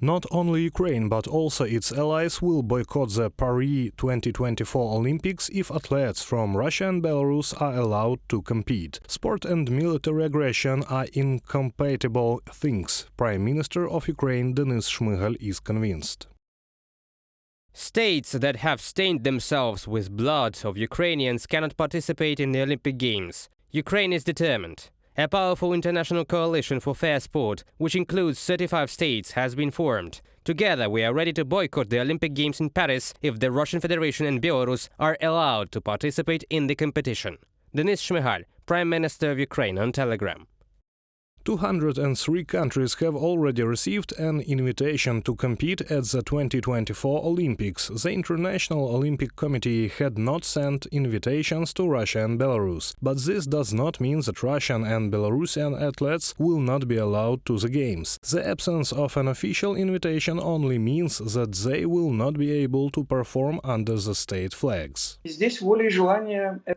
Not only Ukraine, but also its allies will boycott the Paris 2024 Olympics if athletes from Russia and Belarus are allowed to compete. Sport and military aggression are incompatible things. Prime Minister of Ukraine Denis Shmyhal is convinced. States that have stained themselves with blood of Ukrainians cannot participate in the Olympic Games. Ukraine is determined. A powerful international coalition for fair sport, which includes 35 states, has been formed. Together, we are ready to boycott the Olympic Games in Paris if the Russian Federation and Belarus are allowed to participate in the competition. Denis Shmyhal, Prime Minister of Ukraine, on Telegram. 203 countries have already received an invitation to compete at the 2024 Olympics. The International Olympic Committee had not sent invitations to Russia and Belarus. But this does not mean that Russian and Belarusian athletes will not be allowed to the Games. The absence of an official invitation only means that they will not be able to perform under the state flags.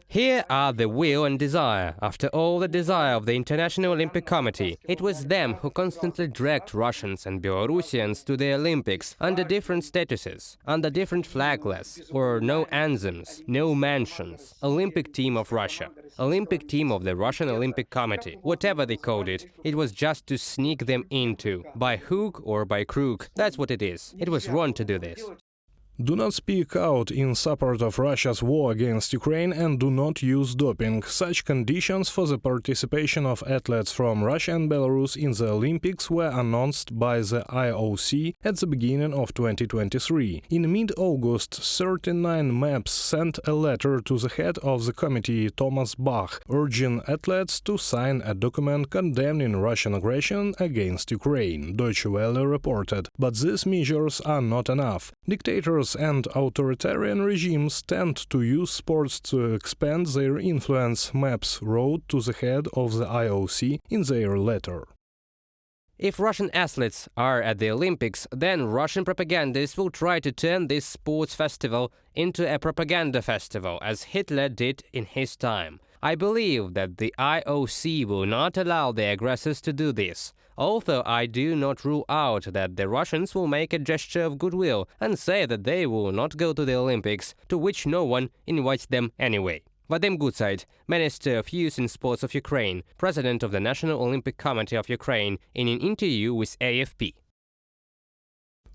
Here are the will and desire. After all, the desire of the International Olympic Committee. It was them who constantly dragged Russians and Belarusians to the Olympics under different statuses, under different flagless, or no anthems, no mentions. Olympic team of Russia, Olympic team of the Russian Olympic Committee, whatever they called it, it was just to sneak them into, by hook or by crook. That's what it is. It was wrong to do this. Do not speak out in support of Russia's war against Ukraine and do not use doping. Such conditions for the participation of athletes from Russia and Belarus in the Olympics were announced by the IOC at the beginning of 2023. In mid-August, 39 MEPs sent a letter to the head of the committee, Thomas Bach, urging athletes to sign a document condemning Russian aggression against Ukraine, Deutsche Welle reported. But these measures are not enough. Dictators and authoritarian regimes tend to use sports to expand their influence, MEPs wrote to the head of the IOC in their letter. If Russian athletes are at the Olympics, then Russian propagandists will try to turn this sports festival into a propaganda festival, as Hitler did in his time. I believe that the IOC will not allow the aggressors to do this, although I do not rule out that the Russians will make a gesture of goodwill and say that they will not go to the Olympics, to which no one invites them anyway. Vadim Gutsait, Minister of Youth and Sports of Ukraine, President of the National Olympic Committee of Ukraine, in an interview with AFP.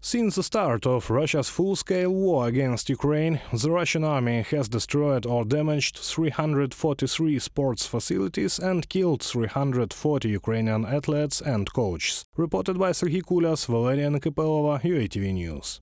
Since the start of Russia's full-scale war against Ukraine, the Russian army has destroyed or damaged 343 sports facilities and killed 340 Ukrainian athletes and coaches. Reported by Serhiy Kulyas, Valeria Nekipelova, UATV News.